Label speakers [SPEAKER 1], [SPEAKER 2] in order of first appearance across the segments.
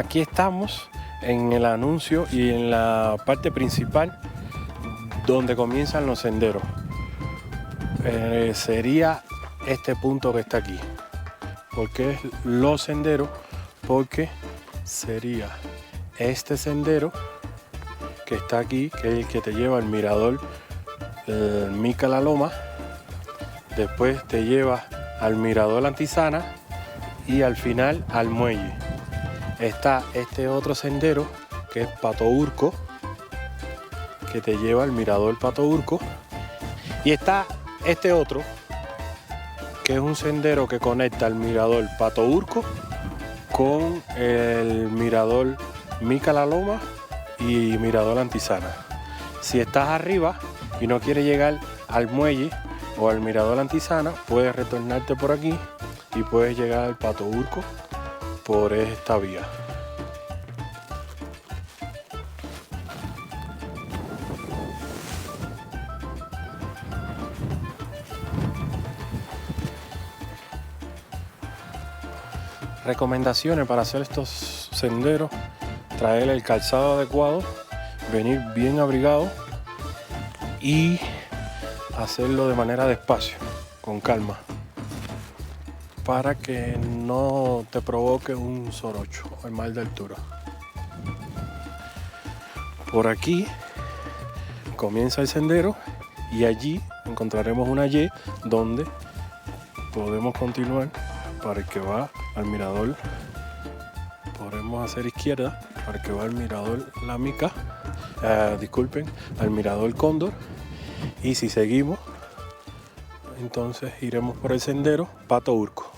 [SPEAKER 1] Aquí estamos en el anuncio y en la parte principal donde comienzan los senderos. Sería este punto que está aquí. ¿Por qué los senderos? Porque sería este sendero que está aquí, que es el que te lleva al mirador Mica La Loma. Después te lleva al mirador Antisana y al final al muelle. Está este otro sendero que es Pato Urco, que te lleva al mirador Pato Urco. Y está este otro, que es un sendero que conecta el mirador Pato Urco con el mirador Mica La Loma y mirador Antisana. Si estás arriba y no quieres llegar al muelle o al mirador Antisana, puedes retornarte por aquí y puedes llegar al Pato Urco por esta vía. Recomendaciones para hacer estos senderos: traer el calzado adecuado, venir bien abrigado y hacerlo de manera despacio, con calma, para que no te provoque un sorocho o el mal de altura. Por aquí comienza el sendero y allí encontraremos una Y donde podemos continuar para el que va al mirador. Podemos hacer izquierda para el que va al mirador La Mica, al mirador Cóndor. Y si seguimos, entonces iremos por el sendero Pato Urco.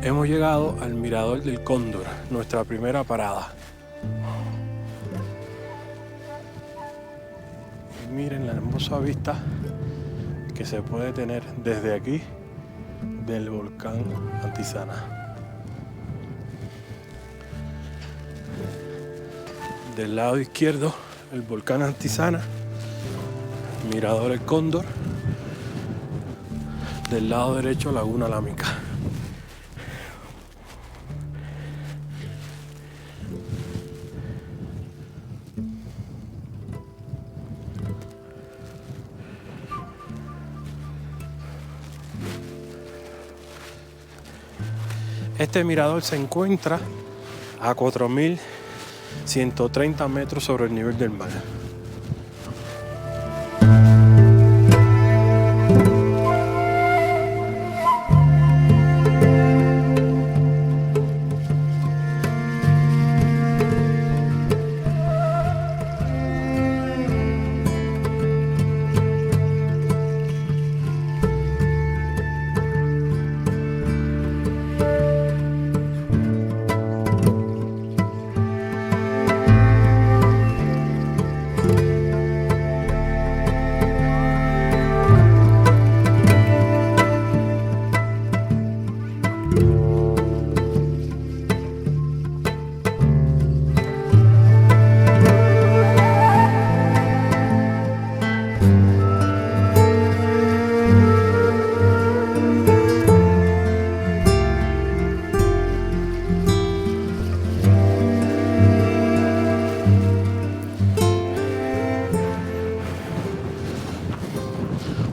[SPEAKER 1] Hemos llegado al mirador del Cóndor, nuestra primera parada. Y miren la hermosa vista que se puede tener desde aquí del volcán Antisana. Del lado izquierdo, el volcán Antisana, mirador El Cóndor. Del lado derecho, Laguna La Mica. Este mirador se encuentra a 4.130 metros sobre el nivel del mar.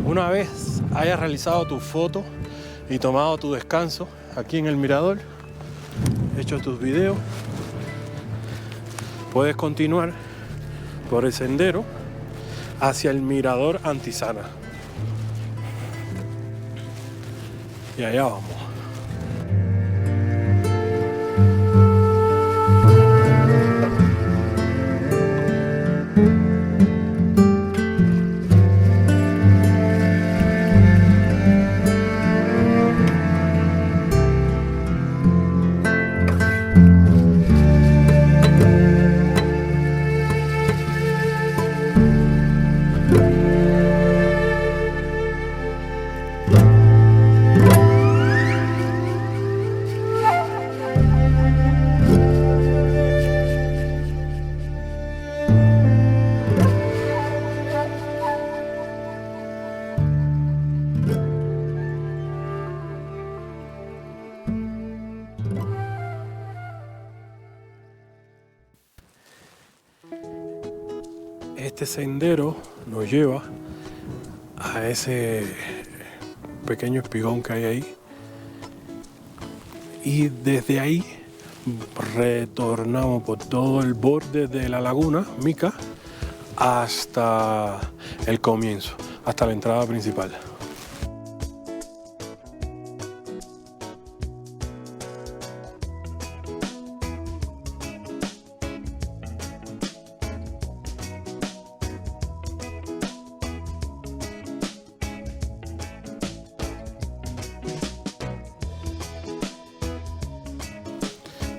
[SPEAKER 1] Una vez hayas realizado tu foto y tomado tu descanso aquí en el mirador, hecho tus videos, puedes continuar por el sendero hacia el mirador Antisana. Y allá vamos. Este sendero nos lleva a ese pequeño espigón que hay ahí, y desde ahí retornamos por todo el borde de la laguna Mica hasta el comienzo, hasta la entrada principal.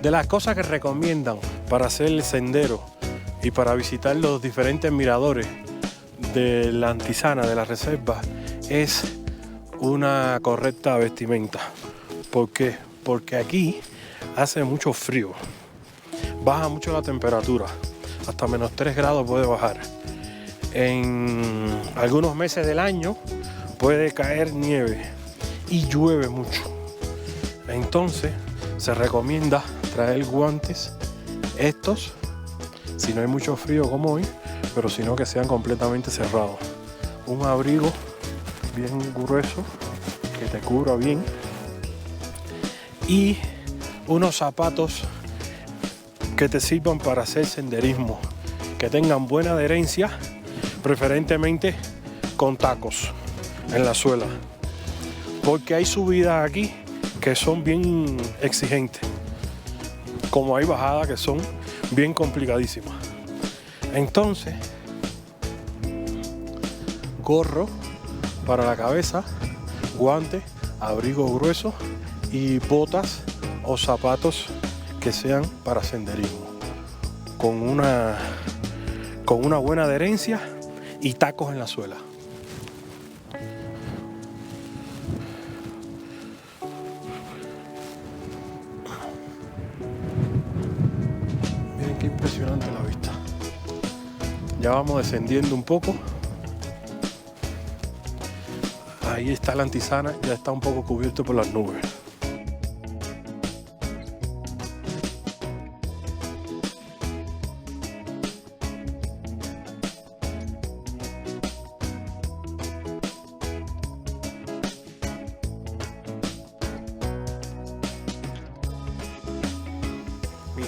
[SPEAKER 1] De las cosas que recomiendan para hacer el sendero y para visitar los diferentes miradores de la Antisana, de la reserva, es una correcta vestimenta. ¿Por qué? Porque aquí hace mucho frío, baja mucho la temperatura, hasta -3 grados puede bajar. En algunos meses del año puede caer nieve y llueve mucho. Entonces se recomienda traer guantes estos, si no hay mucho frío como hoy, pero si no, que sean completamente cerrados. Un abrigo bien grueso que te cubra bien y unos zapatos que te sirvan para hacer senderismo, que tengan buena adherencia, preferentemente con tacos en la suela, porque hay subidas aquí que son bien exigentes, como hay bajadas que son bien complicadísimas. Entonces, gorro para la cabeza, guantes, abrigo grueso y botas o zapatos que sean para senderismo, con una buena adherencia y tacos en la suela. Miren qué impresionante la vista. Ya vamos descendiendo un poco. Ahí está la Antisana, ya está un poco cubierto por las nubes.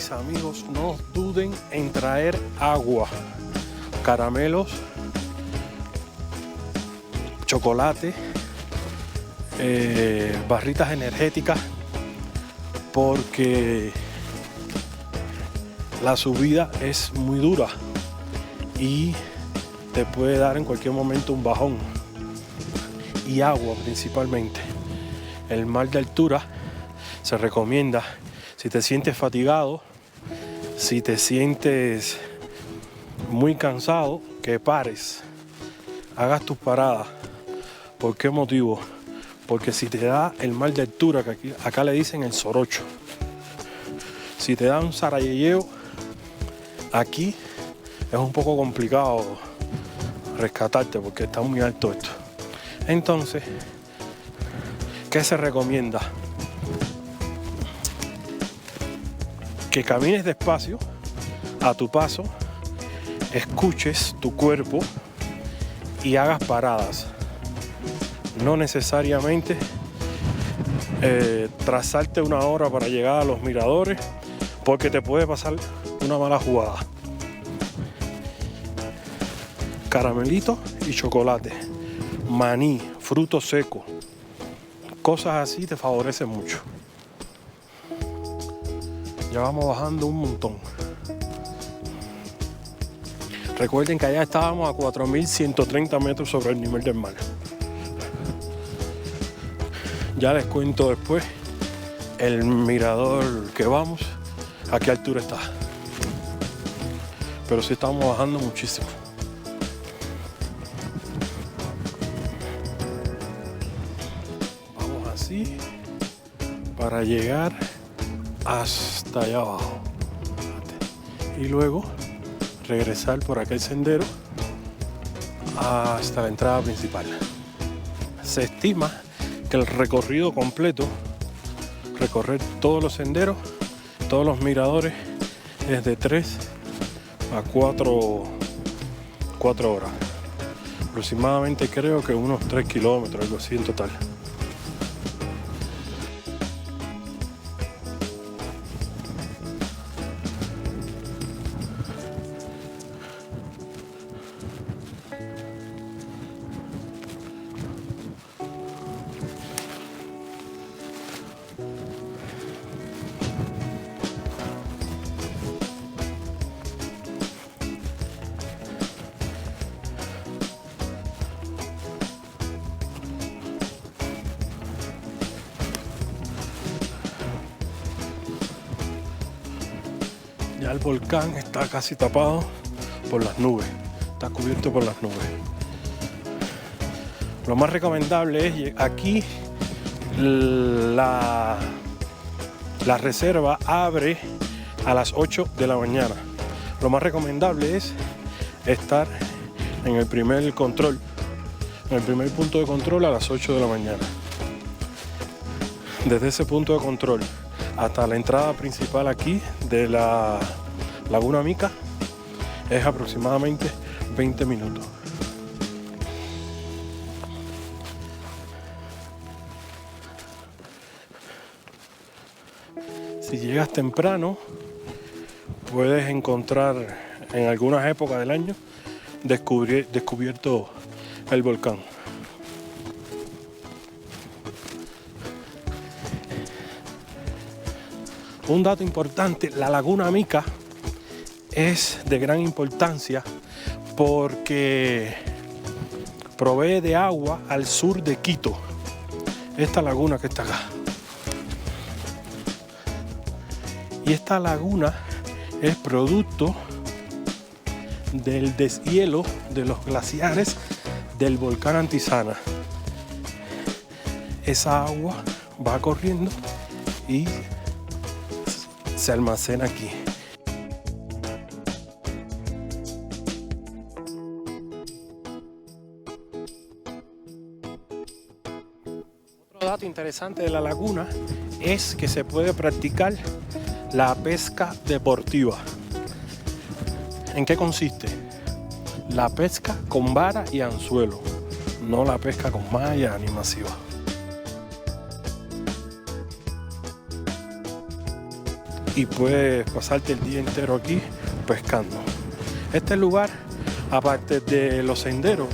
[SPEAKER 1] mis amigos, no duden en traer agua, caramelos, chocolate, barritas energéticas, porque la subida es muy dura y te puede dar en cualquier momento un bajón. Y agua principalmente. El mar de altura se recomienda, si te sientes fatigado, si te sientes muy cansado, que pares, hagas tus paradas. ¿Por qué motivo? Porque si te da el mar de altura, que acá le dicen el sorocho, si te da un zarayeyeo, aquí es un poco complicado rescatarte porque está muy alto esto. Entonces, ¿qué se recomienda? Que camines despacio, a tu paso, escuches tu cuerpo y hagas paradas. No necesariamente trazarte una hora para llegar a los miradores, porque te puede pasar una mala jugada. Caramelito y chocolate, maní, frutos secos, cosas así te favorecen mucho. Ya vamos bajando un montón. Recuerden que allá estábamos a 4.130 metros sobre el nivel del mar. Ya les cuento después el mirador que vamos, a qué altura está. Pero sí estamos bajando muchísimo. Vamos así para llegar hasta allá abajo. Y luego regresar por aquel sendero hasta la entrada principal. Se estima que el recorrido completo, recorrer todos los senderos, todos los miradores, es de 3 a 4 horas. Aproximadamente creo que unos 3 kilómetros, algo así en total. Ya el volcán está casi tapado por las nubes, está cubierto por las nubes. Lo más recomendable es aquí la reserva abre a las 8 de la mañana. Lo más recomendable es estar en el primer control, en el primer punto de control a las 8 de la mañana. Desde ese punto de control hasta la entrada principal aquí de la Laguna Mica es aproximadamente 20 minutos. Si llegas temprano, puedes encontrar en algunas épocas del año descubierto el volcán. Un dato importante, la Laguna Mica es de gran importancia porque provee de agua al sur de Quito. Esta laguna que está acá. Y esta laguna es producto del deshielo de los glaciares del volcán Antisana. Esa agua va corriendo y se almacena aquí. Otro dato interesante de la laguna es que se puede practicar la pesca deportiva. ¿En qué consiste? La pesca con vara y anzuelo, no la pesca con malla ni masiva. y puedes pasarte el día entero aquí pescando. Este lugar, aparte de los senderos,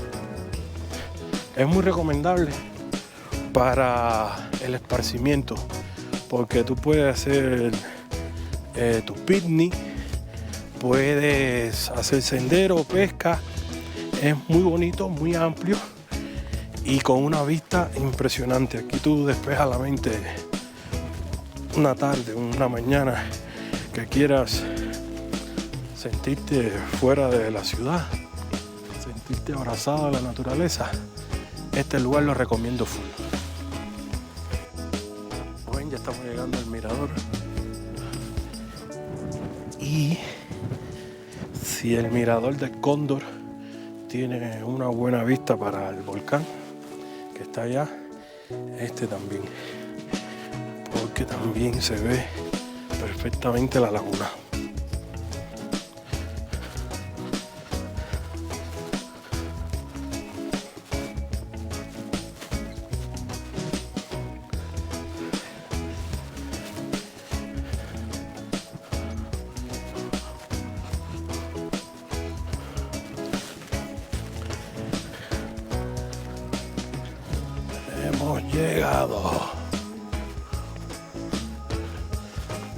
[SPEAKER 1] es muy recomendable para el esparcimiento, porque tú puedes hacer tu picnic, puedes hacer sendero, pesca. Es muy bonito, muy amplio y con una vista impresionante. Aquí tú despejas la mente una tarde, una mañana que quieras sentirte fuera de la ciudad, sentirte abrazado a la naturaleza. Este lugar lo recomiendo full. Bueno, ya estamos llegando al mirador. Y si el mirador del Cóndor tiene una buena vista para el volcán que está allá, este también, porque también se ve perfectamente la laguna. Hemos llegado.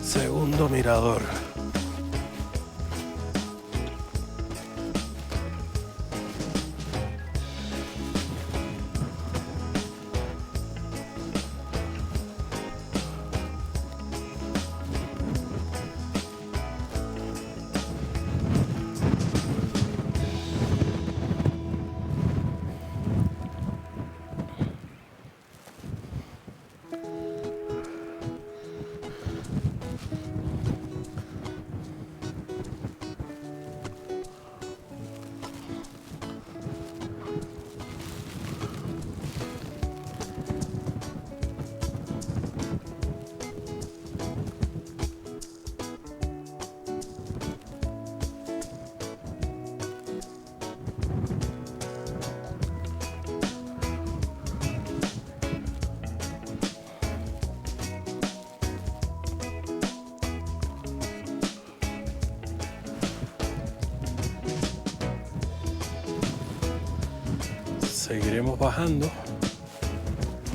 [SPEAKER 1] Segundo mirador. Seguiremos bajando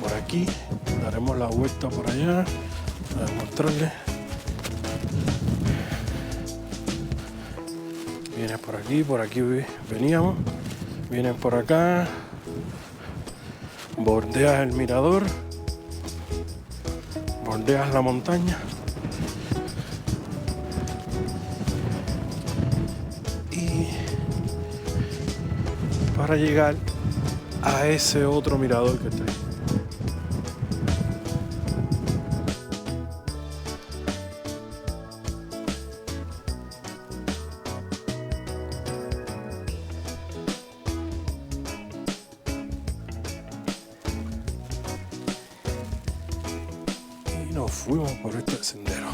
[SPEAKER 1] por aquí, daremos la vuelta por allá para mostrarles. Vienes por aquí veníamos, vienes por acá, bordeas el mirador, bordeas la montaña y para llegar a ese otro mirador que está ahí. Y nos fuimos por este sendero.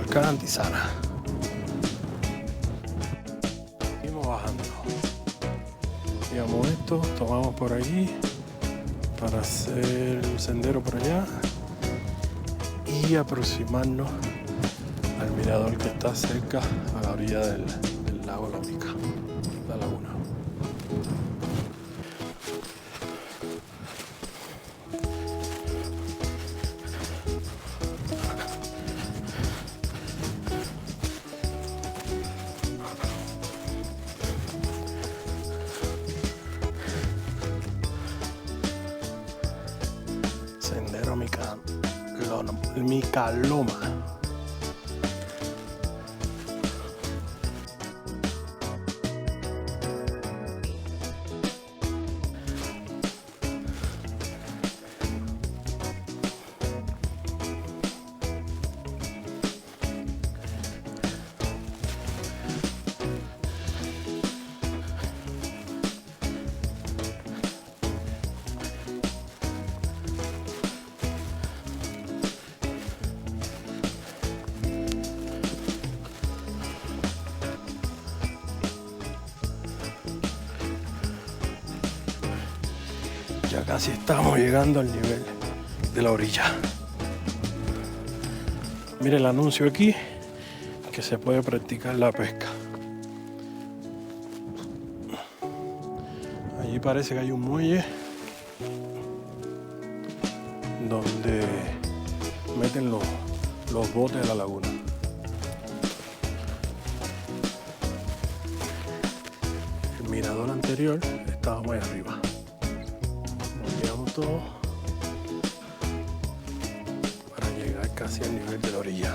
[SPEAKER 1] volcán Antisana. Seguimos bajando. Digamos esto, tomamos por aquí para hacer el sendero por allá y aproximarnos al mirador que está cerca a la orilla del lago Lónica, la laguna. Sendero Micaloma. Ya casi estamos llegando al nivel de la orilla. Mire el anuncio aquí, que se puede practicar la pesca. Allí parece que hay un muelle donde meten los botes de la laguna. El mirador anterior estaba muy arriba. Todo para llegar casi al nivel de la orilla.